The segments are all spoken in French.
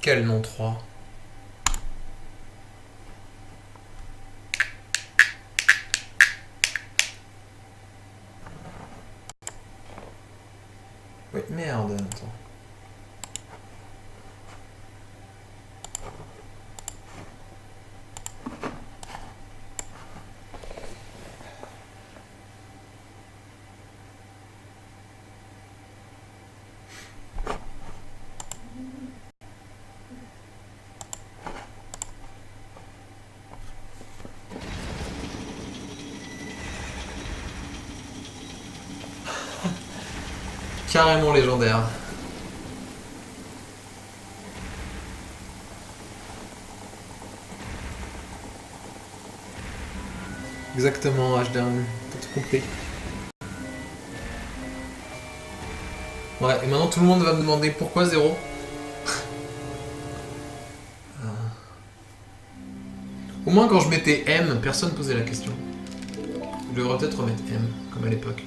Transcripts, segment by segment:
Quel nom 3? Oui, merde, attends. Carrément légendaire. Exactement, H-Down. T'as tout compris. Ouais, et maintenant tout le monde va me demander pourquoi 0. Au moins quand je mettais M, personne posait la question. Je devrais peut-être remettre M, comme à l'époque.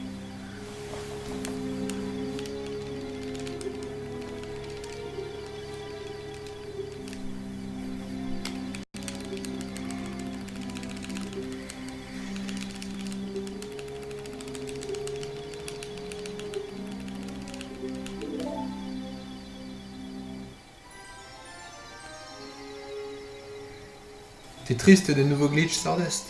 T'es triste des nouveaux glitches Stardust?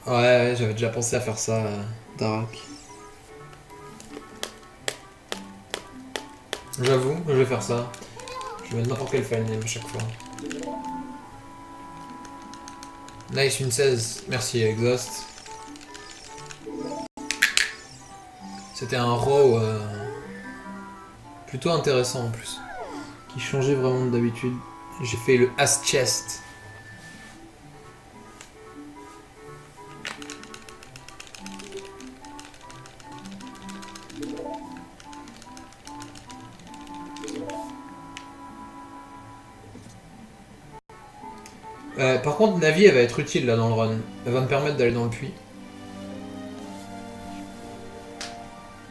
Ouais, j'avais déjà pensé à faire ça, Darak. J'avoue, je vais faire ça. Je vais mettre n'importe quel file name à chaque fois. Nice, une 16. Merci, Exhaust. C'était un row plutôt intéressant en plus. Qui changeait vraiment d'habitude. J'ai fait le As Chest. Par contre, Navi, elle va être utile là dans le run. Elle va me permettre d'aller dans le puits.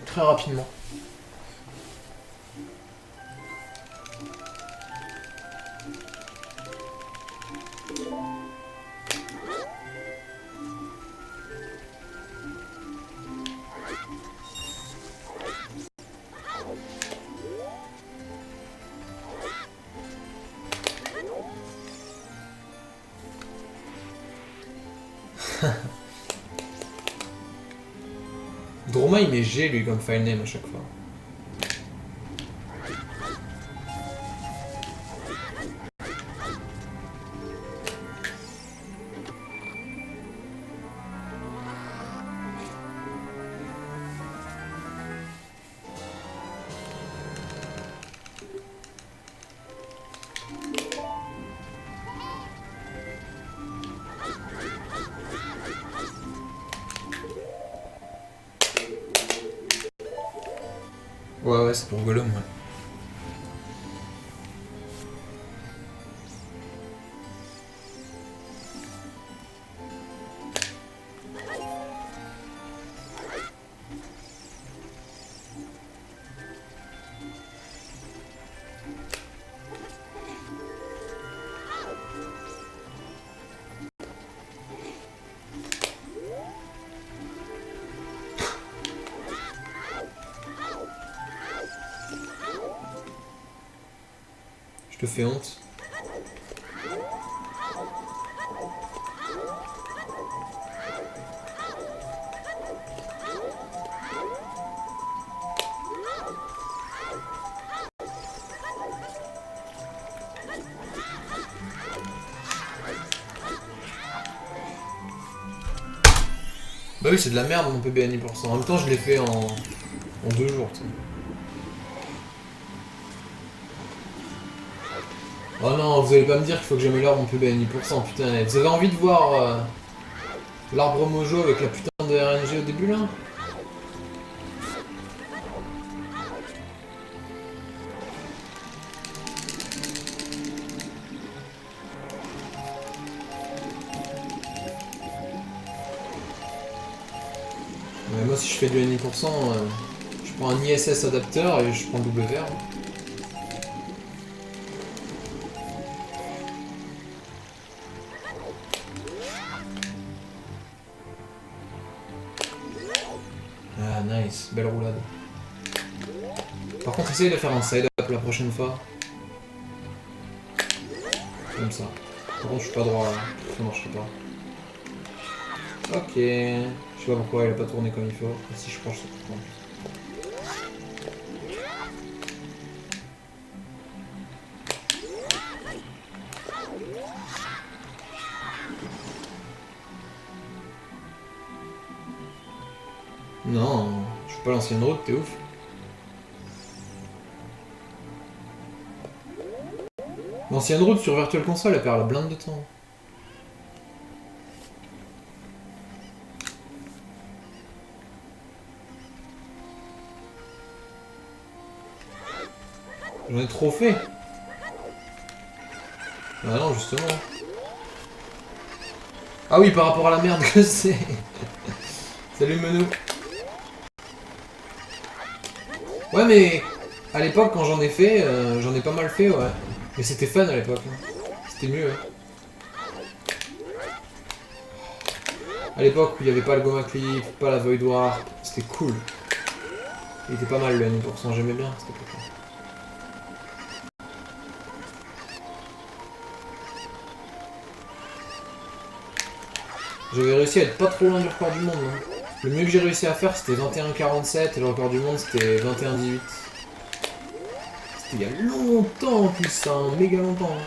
Très rapidement. Droma, il met G lui comme file name à chaque fois. Ouais, c'est pour Gollum, ouais. Je te fais honte. Bah oui, c'est de la merde mon PB à 10%. En même temps, je l'ai fait en 2 jours, tu sais. Oh non, vous allez pas me dire qu'il faut que j'améliore mon PB à 10%, putain. Vous avez envie de voir l'arbre mojo avec la putain de RNG au début là? Mais moi si je fais du N10%, je prends un ISS adapteur et je prends le double vert. Ah nice, belle roulade. Par contre essaye de faire un side-up la prochaine fois. Comme ça. Par contre je suis pas droit là, ça marcherait pas. Ok. Je sais pas pourquoi il a pas tourné comme il faut. Et si je penche ça tourne. Non, je suis pas l'ancienne route, t'es ouf. L'ancienne route sur Virtual Console, elle perd la blinde de temps. J'en ai trop fait. Ah non, justement. Ah oui, par rapport à la merde que c'est. Salut Menou. Ouais, mais à l'époque, quand j'en ai fait, j'en ai pas mal fait, ouais. Mais c'était fun à l'époque. Hein. C'était mieux. Hein. À l'époque où il n'y avait pas le Goma Clip, pas la Void Warp, c'était cool. Il était pas mal le N%, j'aimais bien cette époque. J'avais réussi à être pas trop loin du record du monde. Hein. Le mieux que j'ai réussi à faire c'était 21,47 et le record du monde c'était 21,18. C'était il y a longtemps en plus, ça, hein, méga longtemps. Hein.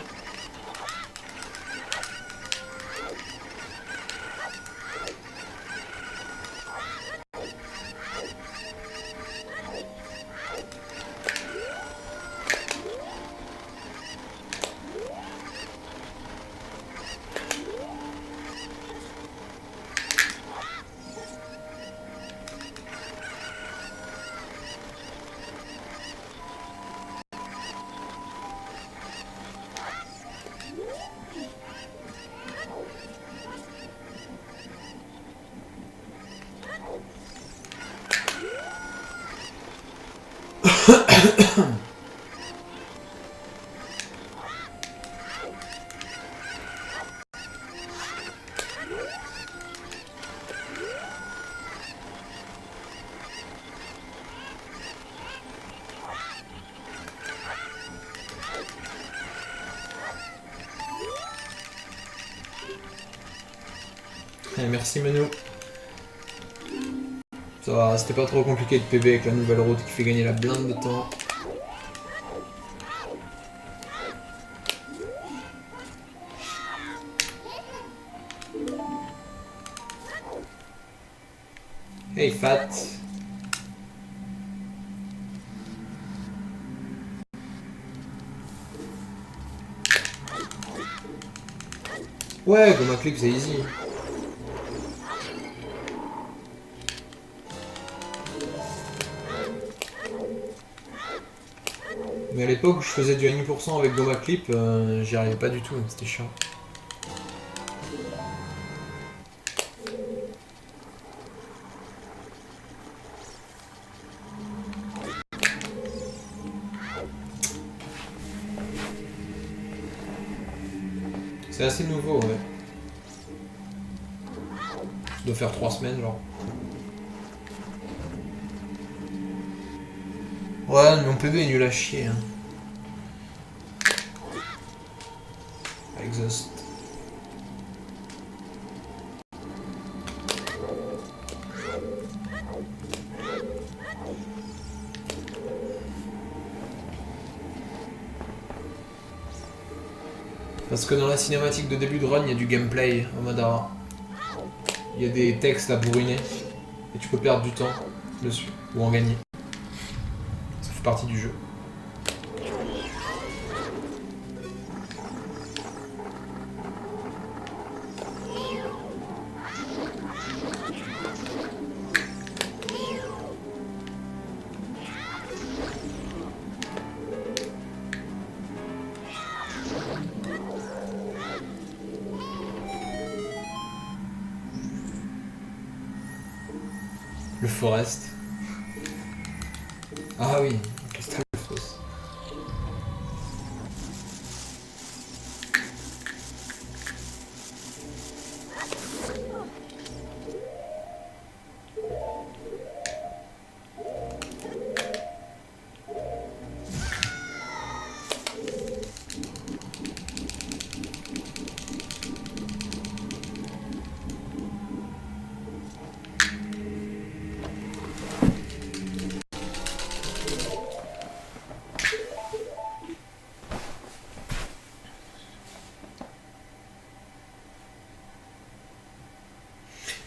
Et merci Menou. Ça va, c'était pas trop compliqué de PB avec la nouvelle route qui fait gagner la blinde de temps. Hey Fat. Ouais, comme un clip c'est easy. Mais à l'époque où je faisais du 1% avec Goma Clip, j'y arrivais pas du tout, c'était chiant. C'est assez nouveau, ouais. Ça doit faire 3 semaines, genre. Ouais, mais mon PB est nul à chier, hein. Exhaust. Parce que dans la cinématique de début de run, il y a du gameplay au Madara. il y a des textes à bourriner. Et tu peux perdre du temps dessus, ou en gagner. Ça fait partie du jeu. Le Forest. Ah oui, Crystal Fausse.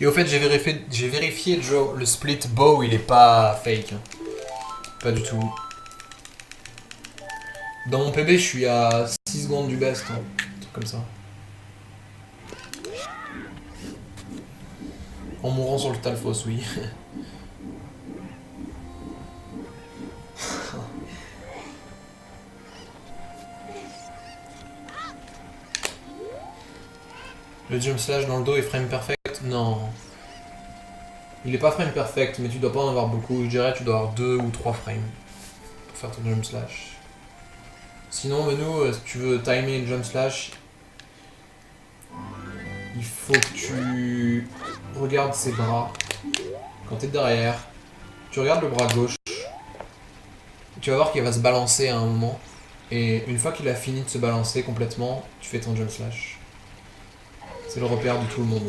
Et au fait, j'ai vérifié Joe, le split bow, il est pas fake. Hein. Pas du tout. Dans mon PB, je suis à 6 secondes du best. Hein. Un truc comme ça. En mourant sur le Talfos, oui. Le jump slash dans le dos est frame perfect? Non. Il est pas frame perfect, mais tu dois pas en avoir beaucoup. Je dirais que tu dois avoir 2 ou 3 frames pour faire ton jump slash. Sinon, Menou, si tu veux timer le jump slash, il faut que tu regardes ses bras. Quand t'es derrière, tu regardes le bras gauche. Tu vas voir qu'il va se balancer à un moment. Et une fois qu'il a fini de se balancer complètement, tu fais ton jump slash. C'est le repère de tout le monde.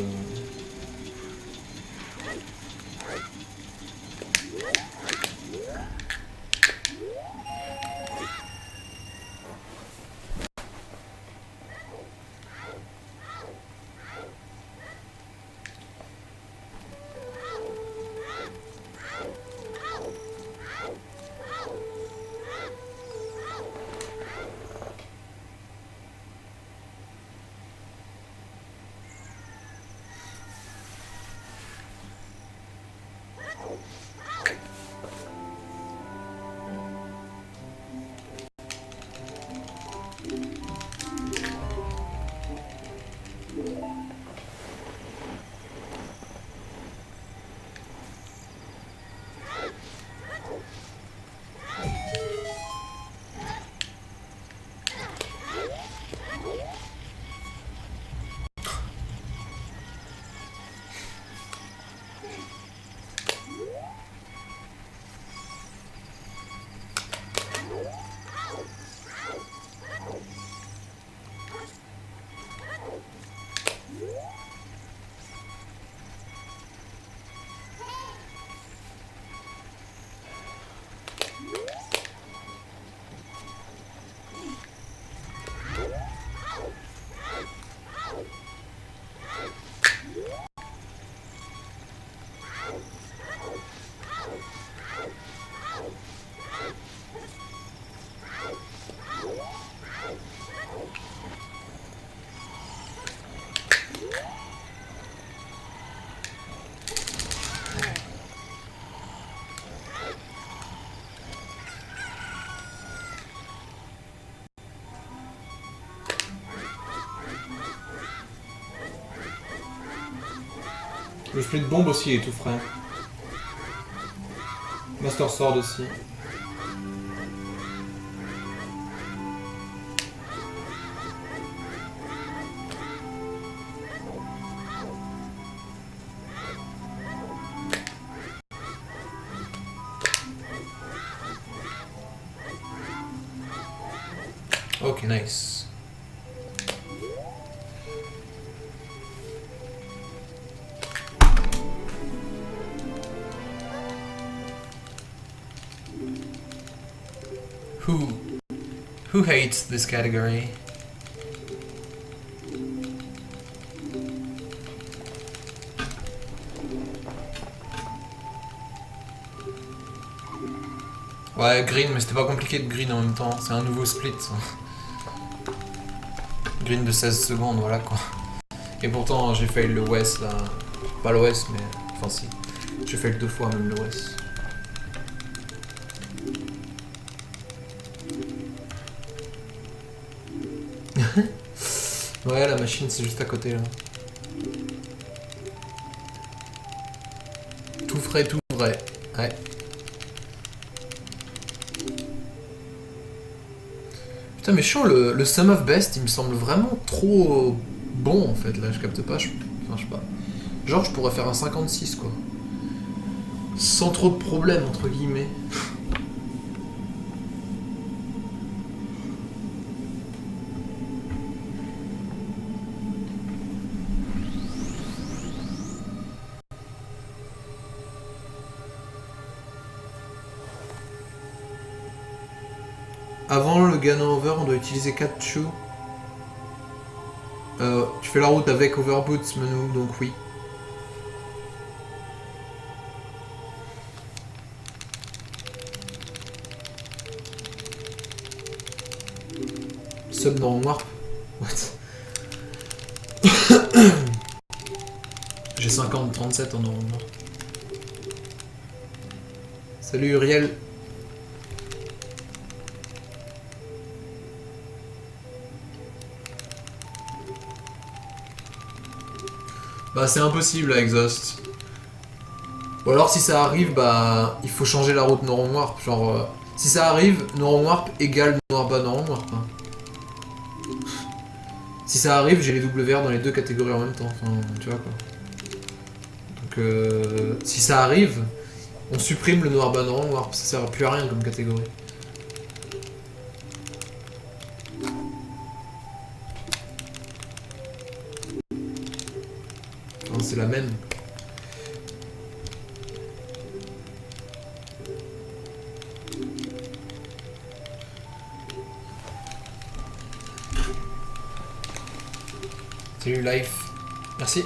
Le split bombe aussi est tout frais. Master Sword aussi. Ok, nice. Who hates this category? Ouais, green, mais c'était pas compliqué de green en même temps. C'est un nouveau split, ça. Green de 16 secondes, voilà quoi. Et pourtant, j'ai fail le West, là. Pas le West, mais... Enfin, si. J'ai fail 2 fois, même le West. Ouais, la machine, c'est juste à côté, là. Tout frais, tout vrai. Ouais. Putain, mais chiant, le Sum of Best, il me semble vraiment trop bon, en fait, là. Je capte pas, enfin, je sais pas. Genre, je pourrais faire un 56, quoi. Sans trop de problèmes, entre guillemets. Avant le gun over, on doit utiliser 4 choux. Tu fais la route avec Overboots, menu, donc oui. Sub dans Warp. What? J'ai 50-37 en normal. Salut Uriel. Bah c'est impossible à Exhaust. Ou alors si ça arrive, bah il faut changer la route Norm Warp. Genre si ça arrive, Norm Warp égale Norm Warp. Hein. Si ça arrive, j'ai les WR dans les deux catégories en même temps. Enfin, tu vois quoi. Donc si ça arrive, on supprime le Noir Norm Warp. Ça sert plus à rien comme catégorie. Enfin, c'est la même. Salut Life. Merci.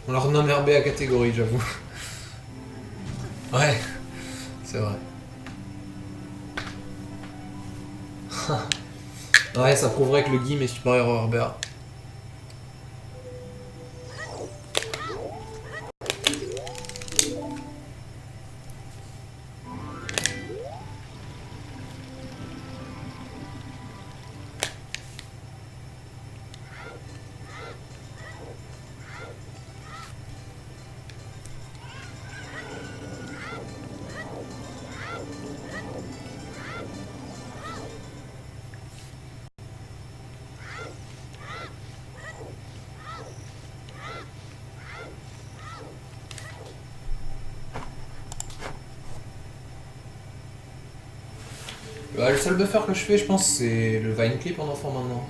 On leur nomme RB à catégorie, j'avoue. Ouais, c'est vrai. Ouais, ça prouverait que le game est supérieur au RBA. Bah, le seul buffer que je fais, je pense, c'est le Vine Clip en enfant maintenant.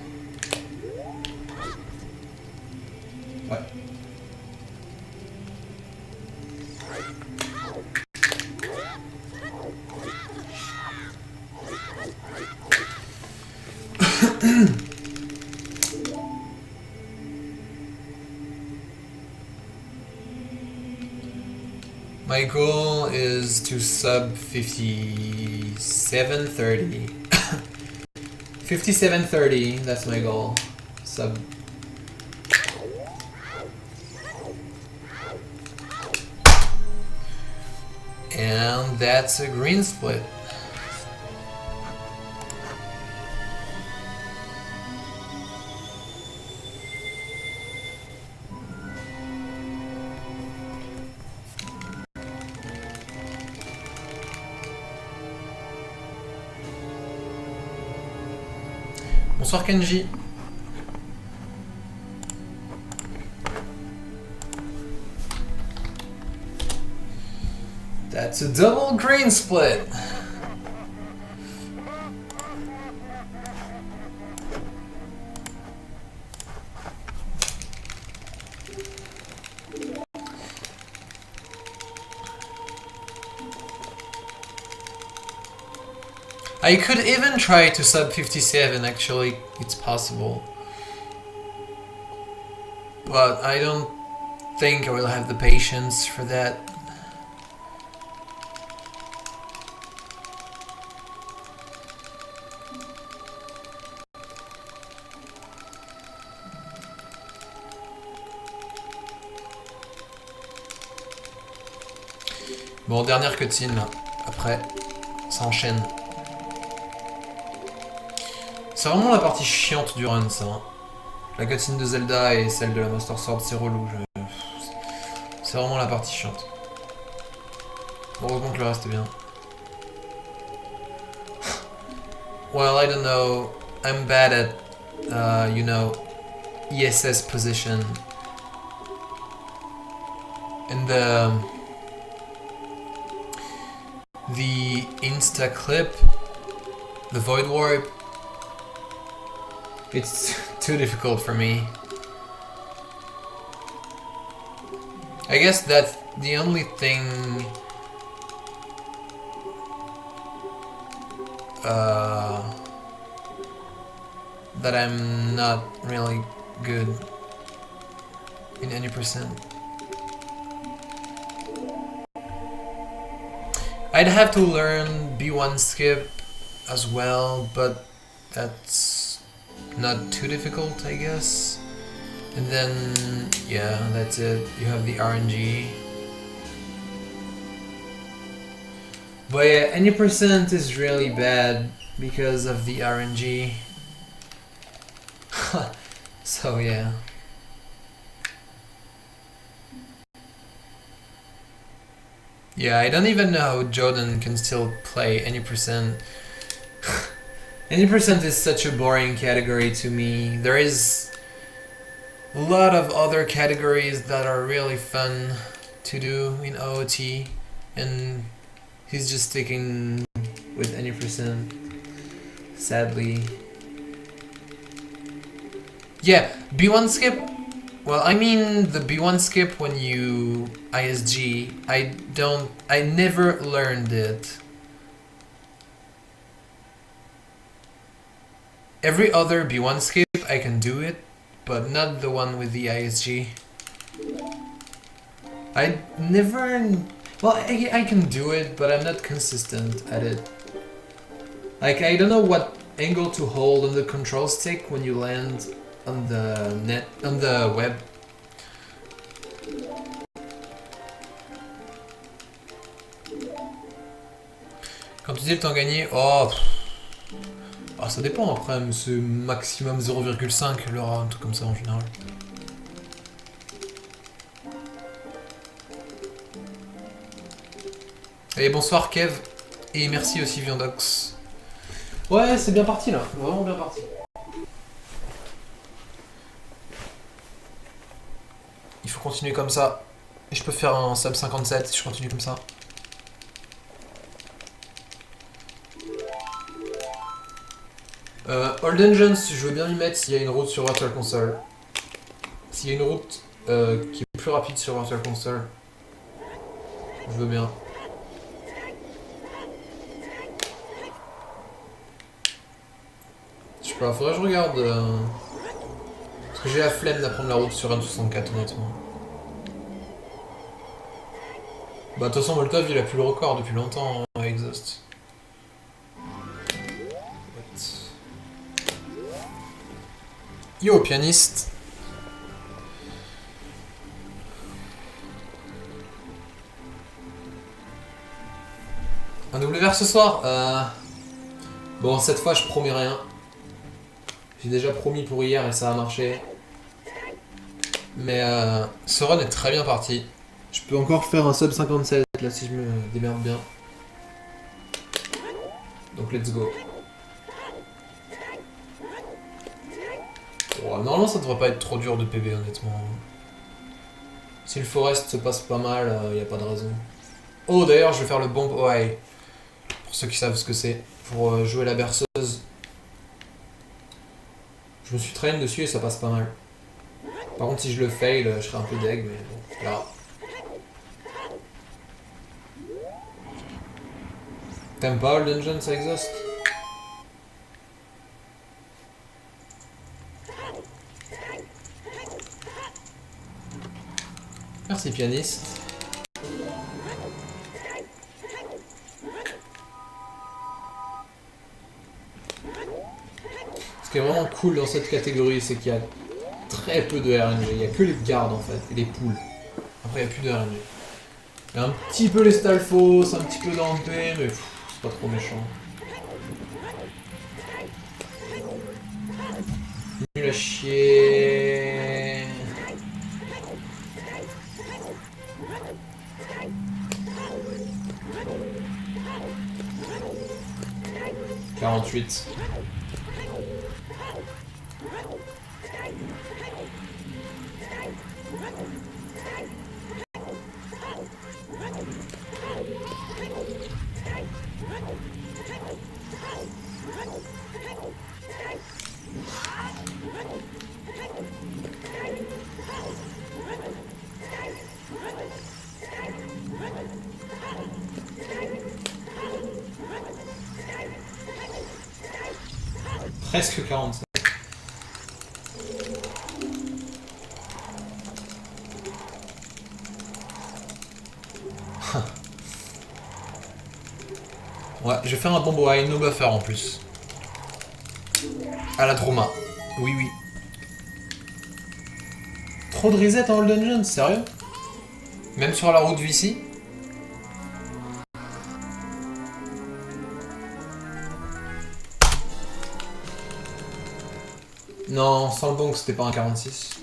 Ouais. My goal is to sub 5730. 5730, that's my goal. Sub. And that's a green split. Bonsoir Kenji. That's a double green split. I could even try to sub 57, actually, it's possible. But I don't think I will have the patience for that. Bon, dernière cutscene là. Après, ça enchaîne. C'est vraiment la partie chiante du run, ça. La cutscene de Zelda et celle de la Master Sword, c'est relou. C'est vraiment la partie chiante. Heureusement que le reste est bien. Well, I don't know. I'm bad at, you know, ESS position. And the insta clip, the void warp, it's too difficult for me. I guess that's the only thing that I'm not really good in any percent. I'd have to learn B1 skip as well, but that's not too difficult, I guess. And then, yeah, that's it. You have the RNG. But yeah, any percent is really bad because of the RNG. So yeah. Yeah, I don't even know how Jordan can still play any percent. Any percent is such a boring category to me. There is a lot of other categories that are really fun to do in OOT, and he's just sticking with any percent, sadly. Yeah, B1 skip. Well, I mean the B1 skip when you ISG. I never learned it. Every other B1 skip I can do it, but not the one with the ISG. I never... Well, I can do it, but I'm not consistent at it. Like, I don't know what angle to hold on the control stick when you land on the net, on the web. Quand tu dis le temps gagné, oh... Ah, ça dépend après, mais c'est maximum 0,5 l'heure, un truc comme ça en général. Et bonsoir Kev, et merci aussi Viandox. Ouais, c'est bien parti là, vraiment bien parti. Il faut continuer comme ça. Et je peux faire un sub 57 si je continue comme ça. All Dungeons, je veux bien y mettre s'il y a une route sur Virtual Console. S'il y a une route qui est plus rapide sur Virtual Console, je veux bien. Je sais pas, faudrait que je regarde. Parce que j'ai la flemme d'apprendre la route sur N64, honnêtement. Bah, de toute façon, Molotov il a plus le record depuis longtemps à Exhaust. Yo, pianiste. Un double vert ce soir Bon, cette fois, je promets rien. J'ai déjà promis pour hier et ça a marché. Mais ce run est très bien parti. Je peux encore faire un sub 57 là si je me démerde bien. Donc let's go. Oh, normalement ça devrait pas être trop dur de PB honnêtement. Si le forest se passe pas mal, y a pas de raison. Oh d'ailleurs je vais faire le bomb OI. Pour ceux qui savent ce que c'est. Pour jouer la berceuse. Je me suis traîné dessus et ça passe pas mal. Par contre si je le fail, je serai un peu deg mais bon, là. T'aimes pas All Dungeon ça exhaust? Merci pianiste. Ce qui est vraiment cool dans cette catégorie, c'est qu'il y a très peu de RNG. Il n'y a que les gardes en fait, et les poules. Après, il n'y a plus de RNG. Il y a un petit peu les Stalfos, un petit peu d'AMP, mais c'est pas trop méchant. Nul à chier. « 48. Presque 47. Ouais, je vais faire un bombo à no buffer en plus. À la trauma. Oui, oui. Trop de reset en All Dungeon, sérieux? Même sur la route Vici? Non, sans le bon que c'était pas un 46.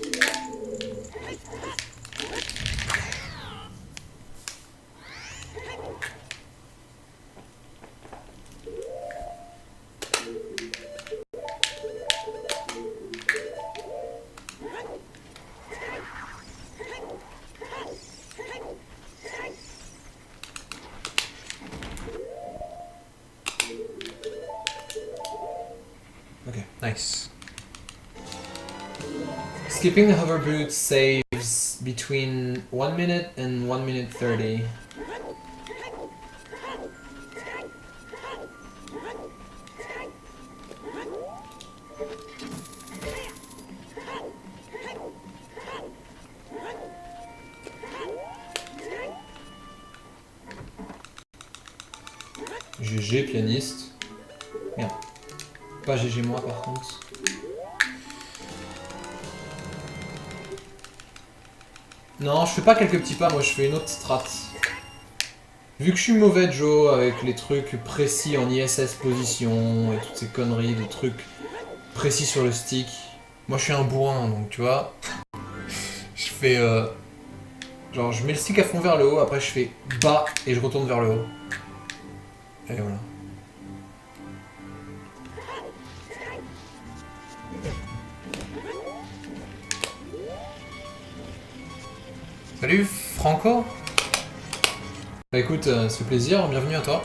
Okay, nice. Skipping the hover boot saves between 1 minute and 1 minute 30. GG pianiste. Merde. Pas GG moi par contre. Non, je fais pas quelques petits pas, moi je fais une autre strat. Vu que je suis mauvais Joe avec les trucs précis en ISS position et toutes ces conneries de trucs précis sur le stick, moi je suis un bourrin donc tu vois. Je fais genre je mets le stick à fond vers le haut, après je fais bas et je retourne vers le haut. Et voilà. Salut Franco. Bah écoute, c'est plaisir, bienvenue à toi.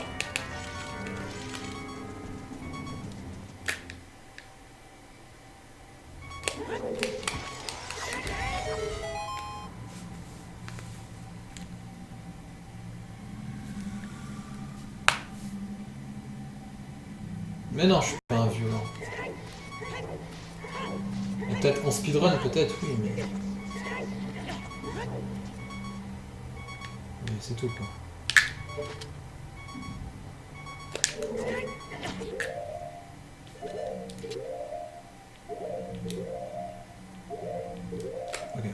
Mais non, je suis pas un violent. Peut-être en speedrun, peut-être, oui, mais... Mais c'est tout, quoi. Ok.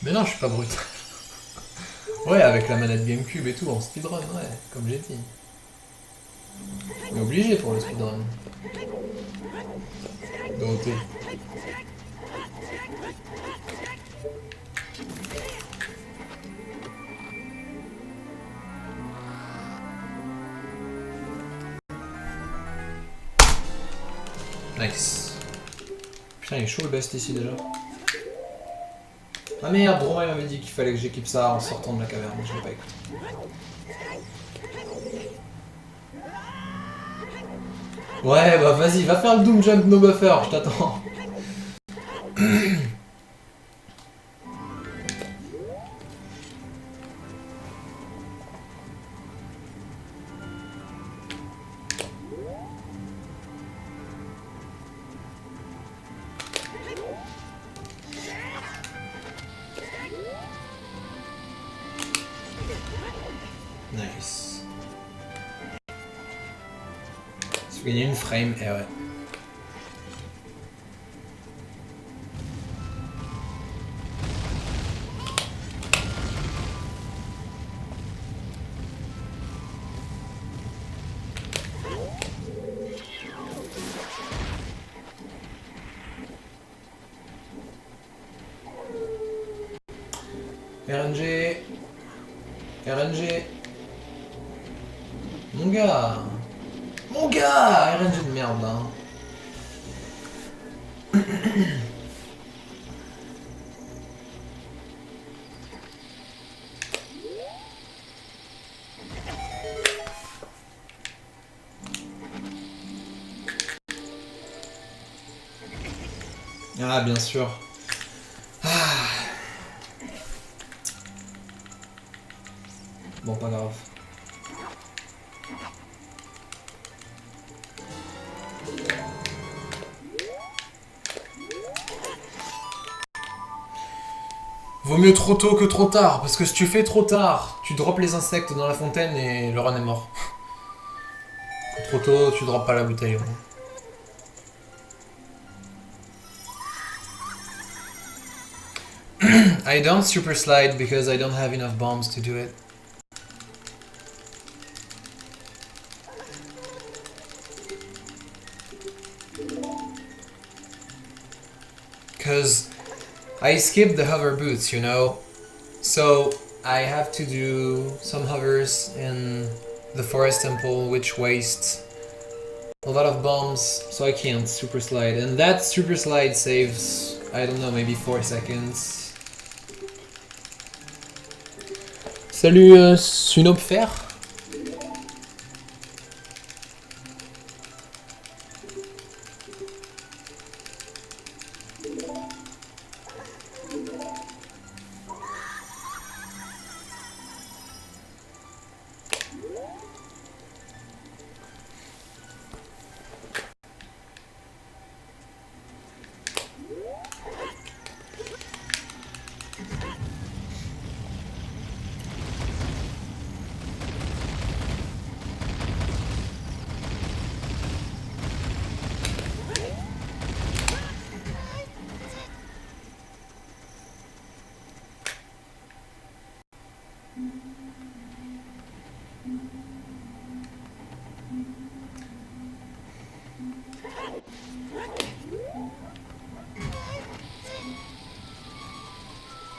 Mais non, je suis pas brut. Ouais, avec la manette GameCube et tout, en speedrun, ouais, comme j'ai dit. On est obligé pour le speedrun. Dorothée. Nice. Putain, il est chaud le best ici déjà. Ah merde, Romain m'avait dit qu'il fallait que j'équipe ça en sortant de la caverne, je l'ai pas écouté. Ouais, bah vas-y, va faire le Doom Jump no buffer, je t'attends. Gagner une frame, et ouais. RNG. RNG. Mon gars. Mon gars. RNG de merde là. Ah bien sûr. Ah. Bon pas grave. Vaut mieux trop tôt que trop tard, parce que si tu fais trop tard, tu drops les insectes dans la fontaine et le run est mort. Trop tôt, tu drops pas la bouteille. I don't super slide because I don't have enough bombs to do it. Because I skipped the hover boots, you know? So I have to do some hovers in the forest temple, which wastes a lot of bombs, so I can't super slide. And that super slide saves, I don't know, maybe 4 seconds. Salut Sunopfer.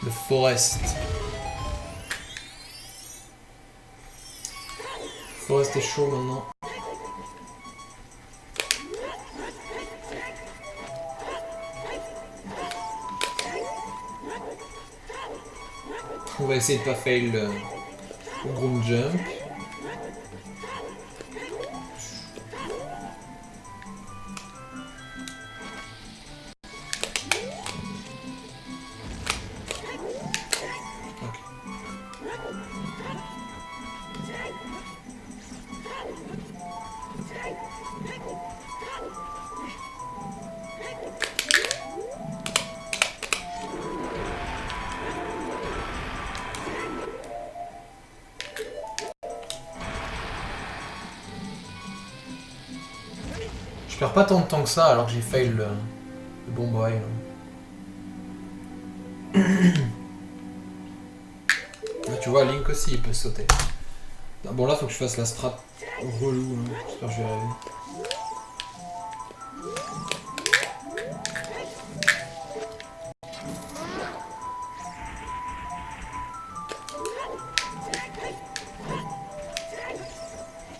The forest. Forest est chaud maintenant. On va essayer de pas fail le groom jump. Je perds pas tant de temps que ça alors que j'ai fail le bon boy. Là, tu vois, Link aussi il peut sauter. Bon là faut que je fasse la strat relou. J'espère que je vais arriver.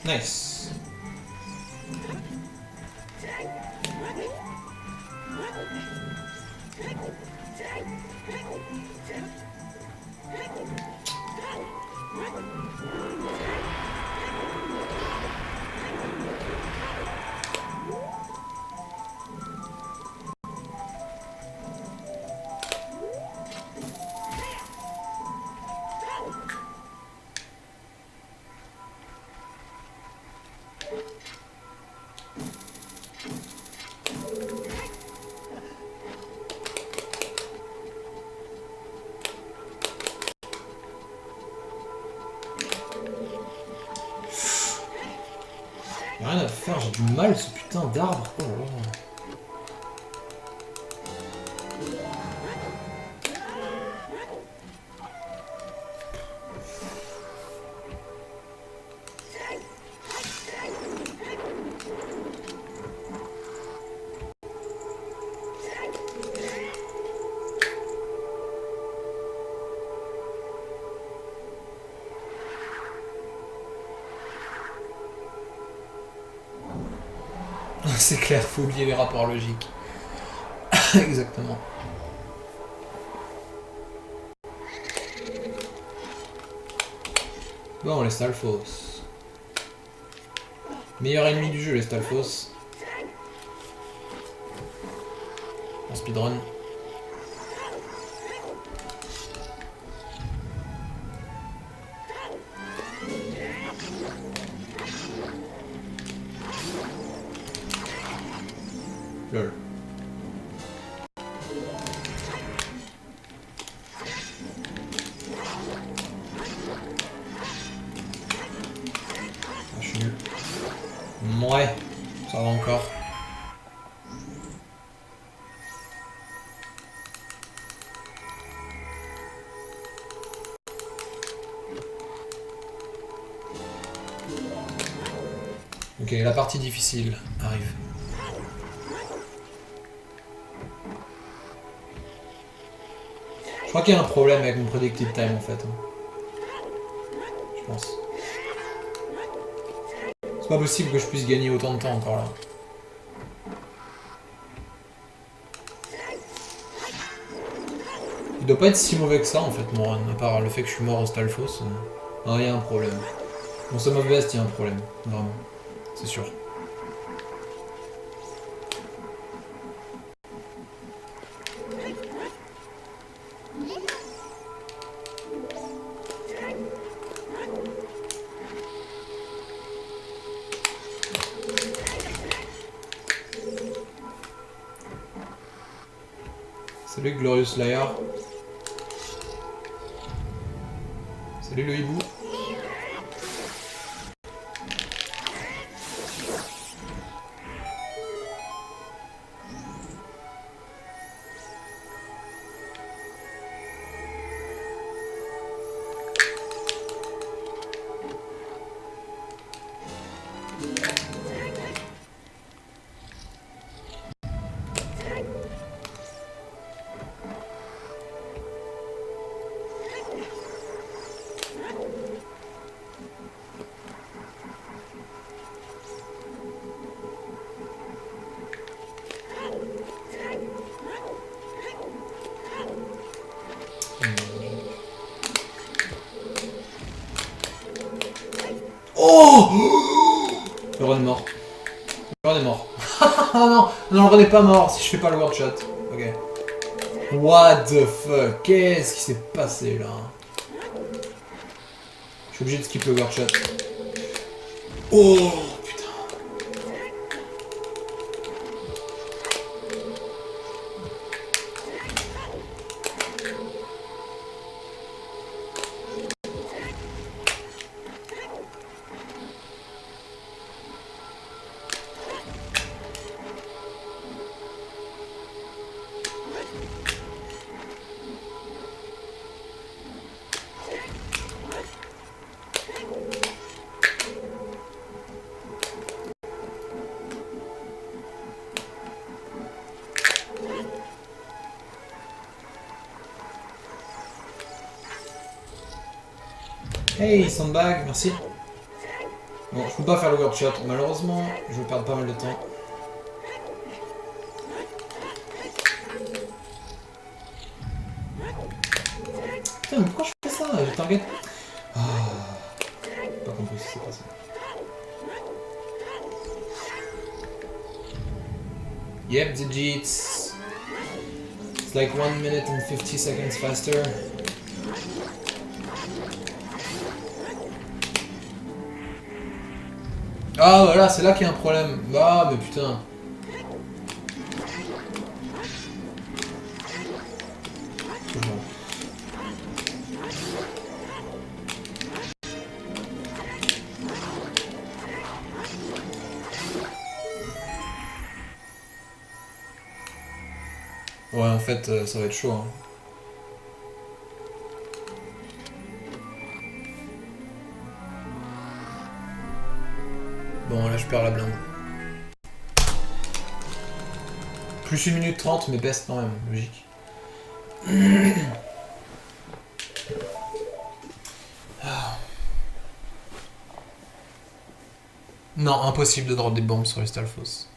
Nice. du mal ce putain d'arbre. Oh là là. C'est clair, faut oublier les rapports logiques. Exactement. Bon, les Stalfos. Meilleur ennemi du jeu, les Stalfos. En speedrun. Lol. Ah, je suis nul. Ouais, ça va encore. Ok, la partie difficile arrive. Je crois qu'il y a un problème avec mon predicted time en fait. Je pense. C'est pas possible que je puisse gagner autant de temps encore là. Il doit pas être si mauvais que ça en fait, mon run, à part le fait que je suis mort au Stalfos. Non, il y a un problème. Mon Sum of Best, il y a un problème, vraiment. C'est sûr. Salut Glorious Liar. Salut le hibou. Oh, le run est mort. Le run est mort. Non, non, le run n'est pas mort si je fais pas le word shot. Ok. What the fuck? Qu'est-ce qui s'est passé là? Je suis obligé de skip le word shot. Oh putain. Hey, sandbag, merci. Bon, je peux pas faire le word shot, malheureusement, je vais perdre pas mal de temps. Putain, mais pourquoi je fais ça? Je target. Ah, pas compris ce qui s'est passé. Yep, the Jeets. It's like 1 minute and 50 seconds faster. Ah voilà, c'est là qu'il y a un problème. Ah mais putain. Ouais, en fait, ça va être chaud. Hein. Bon, là, je perds la blinde. Plus 1 minute 30, mais best quand même, logique. Non, impossible de drop des bombes sur les Stalfos.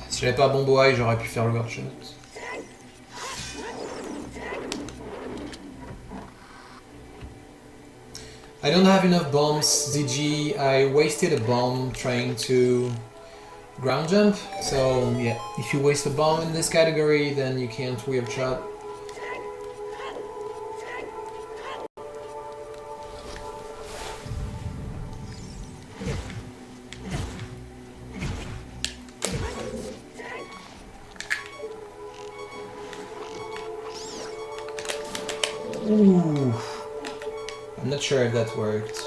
Si j'avais pas Bombo Eye, j'aurais pu faire le Shot. I don't have enough bombs, ZG. I wasted a bomb trying to ground jump. So yeah, if you waste a bomb in this category, then you can't weird shot. Ooh. I'm not sure if that worked.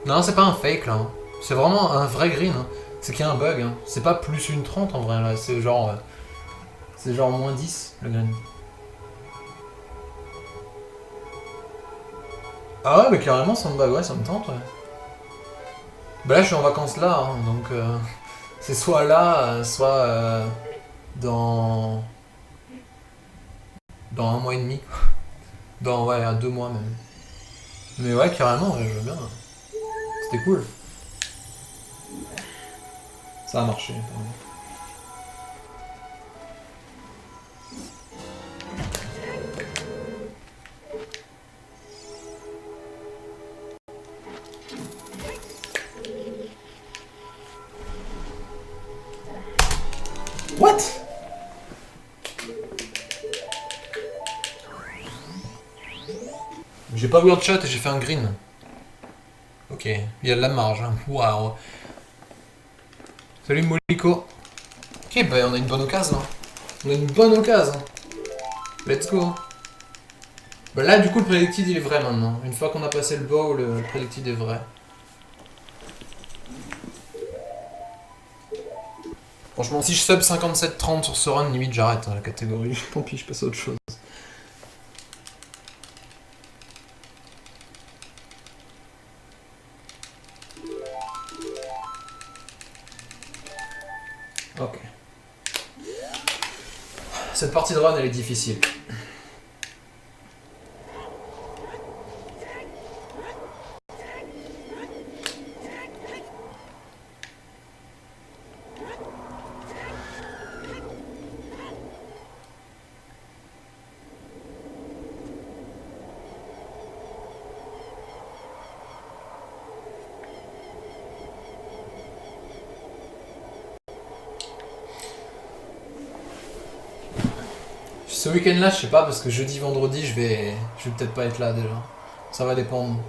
Non, c'est pas un fake là. C'est vraiment un vrai green. Hein. C'est qu'il y a un bug. Hein. C'est pas plus 1,30 en vrai là. C'est genre moins 10 le green. Ah ouais, mais carrément, ça me bug. Ouais, ça me tente. Ouais. Bah là, je suis en vacances là. Hein, donc c'est soit là, soit dans. Dans 1 mois et demi. Dans, ouais, à 2 mois même. Mais ouais, carrément, ouais, je veux bien. C'était cool. Ça a marché. What? J'ai pas weird shot et j'ai fait un green. Ok, il y a de la marge. Hein. Waouh. Salut Moliko. Ok, bah on a une bonne occasion. Hein. On a une bonne occasion. Let's go. Bah là, du coup, le predicted il est vrai maintenant. Une fois qu'on a passé le bow, le predicted est vrai. Franchement, si je sub 57-30 sur ce run, limite j'arrête hein, la catégorie. Tant pis, je passe à autre chose. Ok. Cette partie de run, elle est difficile. Ce week-end-là, je sais pas, parce que jeudi, vendredi, je vais peut-être pas être là déjà. Ça va dépendre.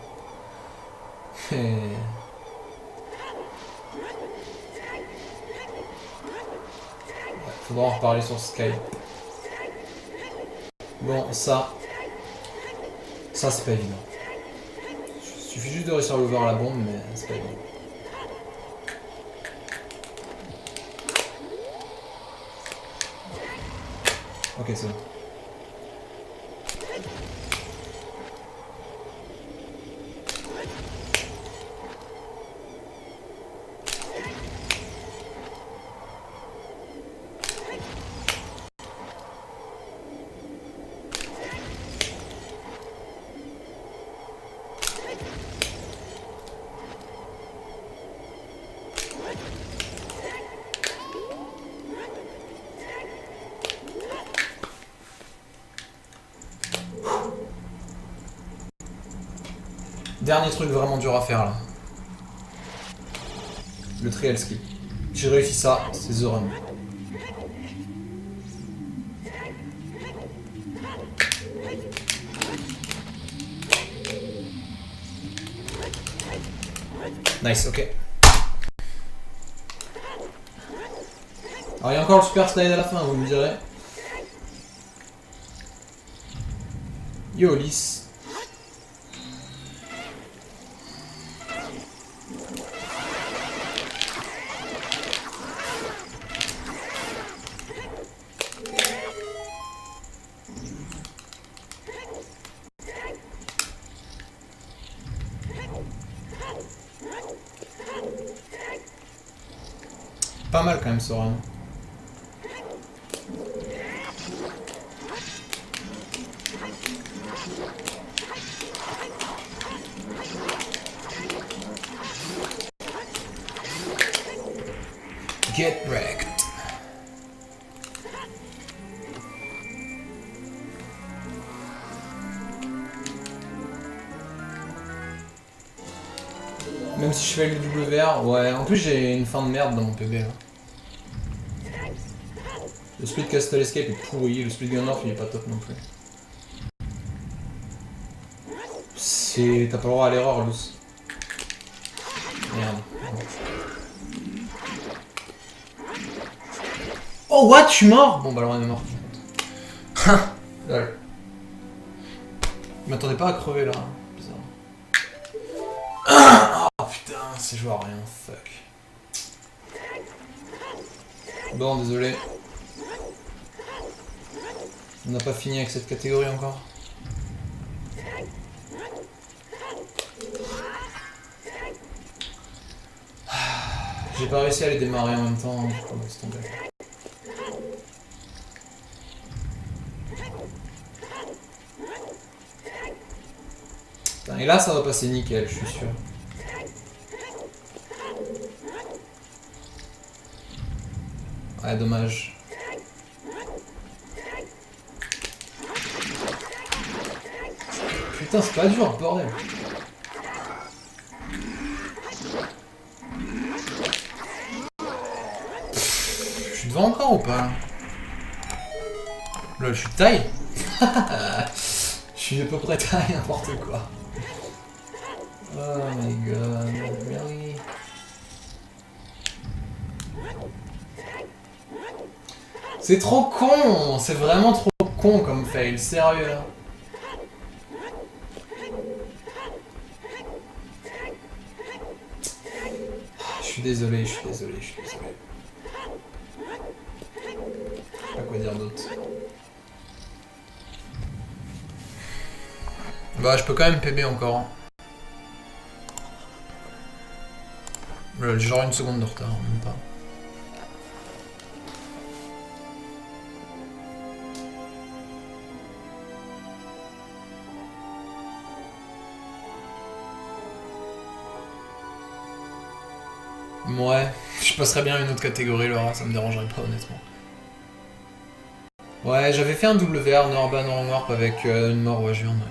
Et... faudra en reparler sur Skype. Bon, ça c'est pas évident. Il suffit juste de réussir à l'ouvrir la bombe, mais c'est pas évident. Ok, c'est bon. Dernier truc vraiment dur à faire là. Le trial ski. J'ai réussi ça, c'est The Run. Nice, ok. Alors il y a encore le super slide à la fin, vous me direz. Yo, Lys. Pas mal quand même ce run. Get wrecked. Même si je fais le WR, ouais, en plus j'ai une fin de merde dans mon PB là. Le split Castle Escape est pourri, le split Gunnorf il est pas top non plus. C'est... T'as pas le droit à l'erreur, Luce. Merde. Oh what, je suis mort. Bon bah alors on est mort. Lol. Je m'attendais pas à crever là. Bizarre. Oh putain, c'est joué à rien, fuck. Bon, désolé. On n'a pas fini avec cette catégorie encore. J'ai pas réussi à les démarrer en même temps, je crois que c'est tombé. Putain, et là ça va passer nickel, je suis sûr. Ouais, dommage. Putain, c'est pas dur, bordel. Je suis devant encore ou pas? Lol, je suis de taille. Je suis à peu près taille, n'importe quoi. Oh my god, really? C'est trop con, c'est vraiment trop con comme fail, sérieux là. Je suis désolé, je suis désolé, je suis désolé. Je sais pas quoi dire d'autre. Bah je peux quand même PB encore. J'ai genre une seconde de retard, même pas. Ouais, je passerais bien à une autre catégorie, Laura, ça me dérangerait pas honnêtement. Ouais, j'avais fait un WR Norban en Warp avec une mort Wajurn, ouais.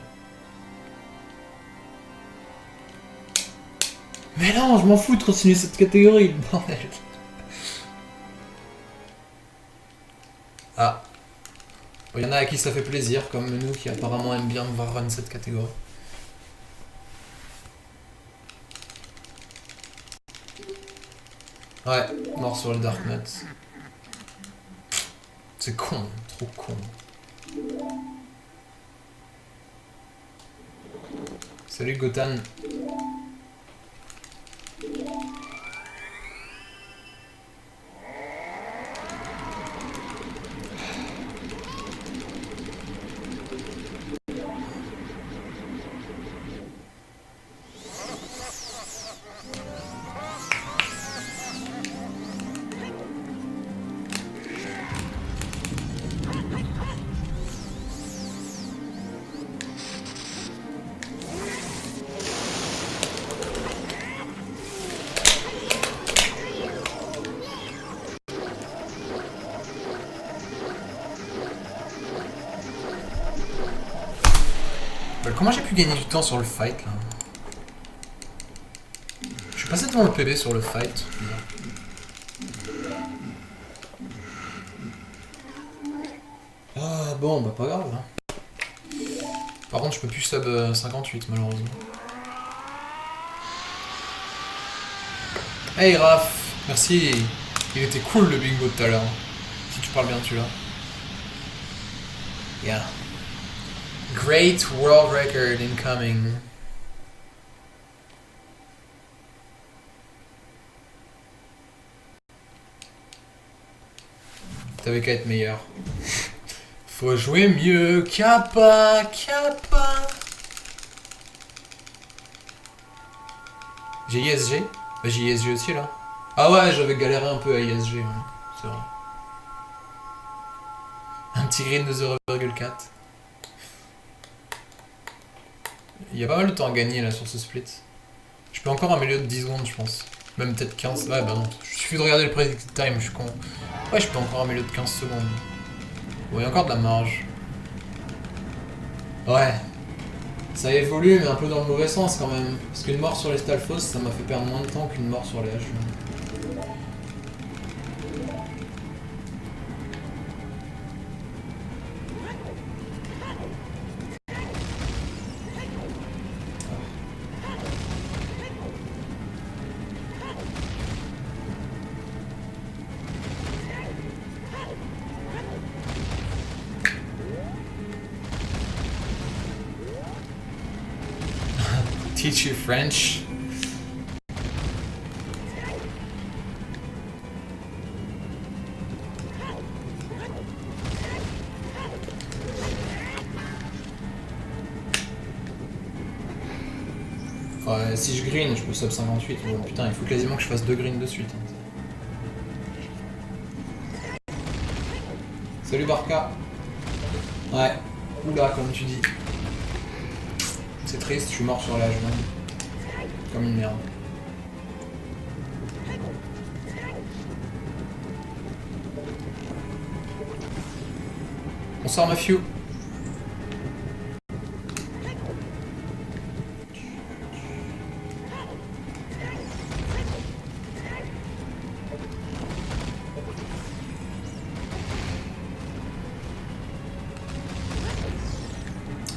Mais non, je m'en fous de continuer cette catégorie, bordel. Ah. Il y en a à qui ça fait plaisir, comme nous qui apparemment aiment bien voir run cette catégorie. Ouais, mort sur le Dark Knight. C'est con, trop con. Salut Gotan. Comment j'ai pu gagner du temps sur le fight là? Je suis passé devant le PB sur le fight. Ah bon, bah pas grave. Hein. Par contre, je peux plus sub 58 malheureusement. Hey Raph, merci. Il était cool le bingo de tout à l'heure. Si tu parles bien de celui-là. Yeah. Great world record incoming. T'avais qu'à être meilleur. Faut jouer mieux. Kappa, Kappa. J'ai ISG. Bah, j'ai ISG aussi là. Ah ouais, j'avais galéré un peu à ISG. Ouais. C'est vrai. Un petit green de 0,4. Il y a pas mal de temps à gagner là sur ce split. Je peux encore améliorer de 10 secondes, je pense. Même peut-être 15. Ouais, bah non. Il suffit de regarder le predicted time, je suis con. Ouais, je peux encore améliorer de 15 secondes. Bon, il y a encore de la marge. Ouais. Ça évolue, mais un peu dans le mauvais sens quand même. Parce qu'une mort sur les Stalfos, ça m'a fait perdre moins de temps qu'une mort sur les HU. Teach you French. Ouais, si je green, je peux sub 58. Bon, putain, il faut quasiment que je fasse 2 greens de suite. Hein. Salut Barca. Ouais. Oula, comme tu dis. C'est triste, je suis mort sur la H20. Comme une merde. Bonsoir Matthew.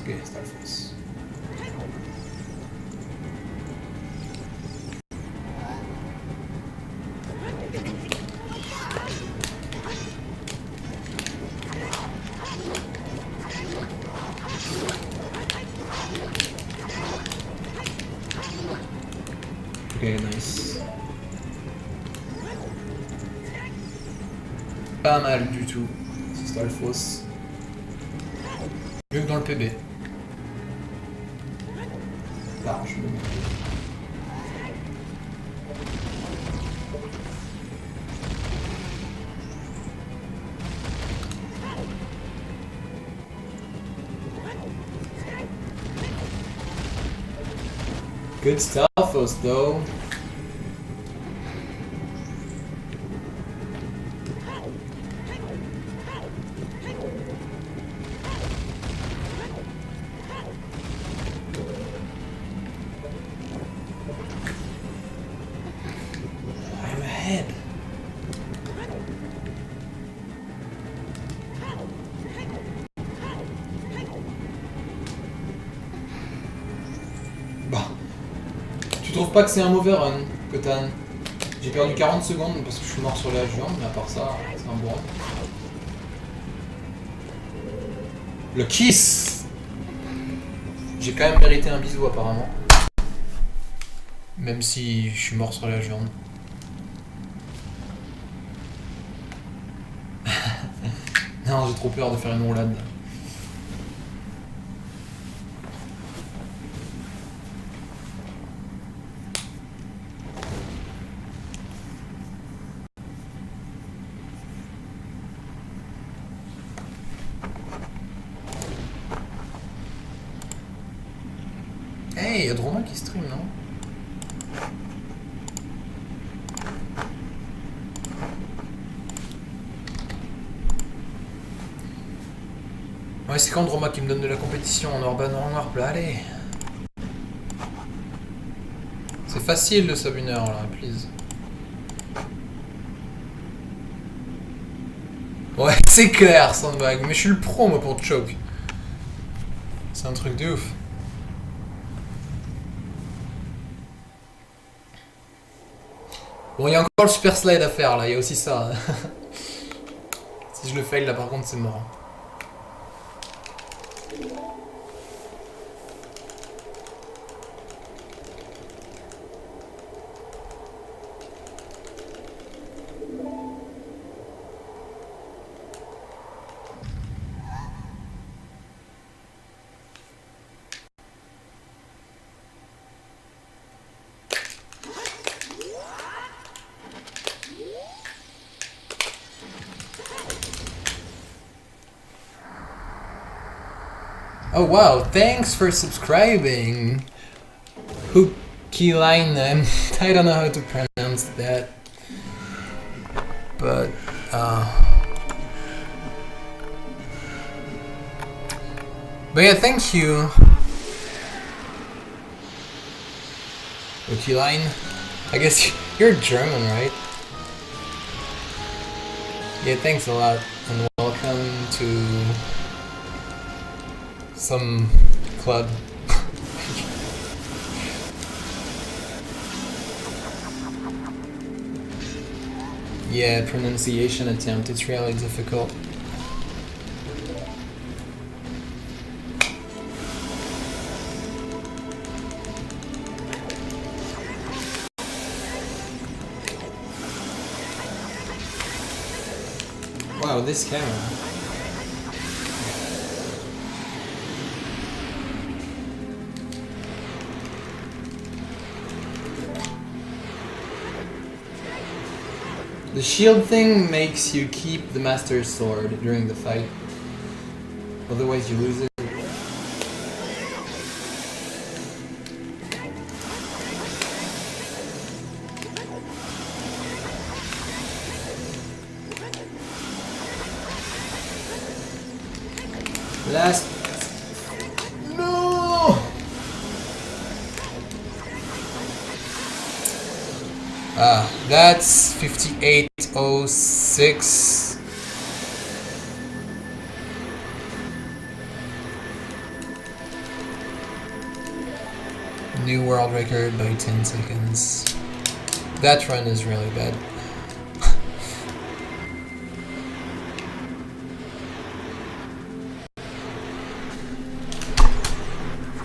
Ok, c'est la force. Ok, nice. Pas mal du tout. C'est Stalfos. Mieux que dans le PB. Largement. Good Stalfos though. I'm ahead. Bah. Tu trouves pas que c'est un mauvais run, Kotan? J'ai perdu 40 secondes parce que je suis mort sur la H20, mais à part ça, c'est un bon run. Le kiss! J'ai quand même mérité un bisou apparemment. Même si je suis mort sur la H20. Non, j'ai trop peur de faire une roulade. Hey, y'a Droma qui stream, non? Ouais, c'est quand Droma qui me donne de la compétition en Orban en noir plat, allez. C'est facile de sub 1 heure là, please. Ouais, c'est clair, Sandbag, mais je suis le pro moi pour choke. C'est un truc de ouf. Bon, il y a encore le super slide à faire là, il y a aussi ça. Si je le fail là par contre, c'est mort. Oh wow, thanks for subscribing. Hookieline, I don't know how to pronounce that. But yeah, thank you. Hookieline? I guess you're German, right? Yeah, thanks a lot and welcome to some club. Yeah, pronunciation attempt, it's really difficult. Wow, this camera. The shield thing makes you keep the Master Sword during the fight. Otherwise you lose it. Last... No! That's 5806. New world record by 10 seconds. That run is really bad.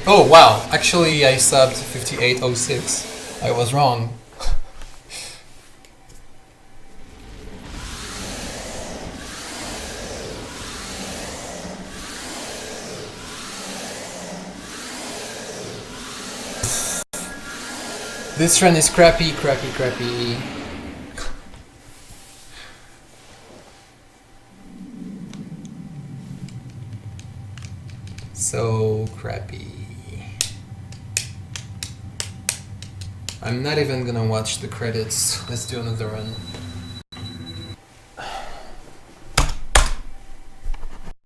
Oh wow, actually I subbed 5806. I was wrong. This run is crappy. So crappy. I'm not even gonna watch the credits. Let's do another run.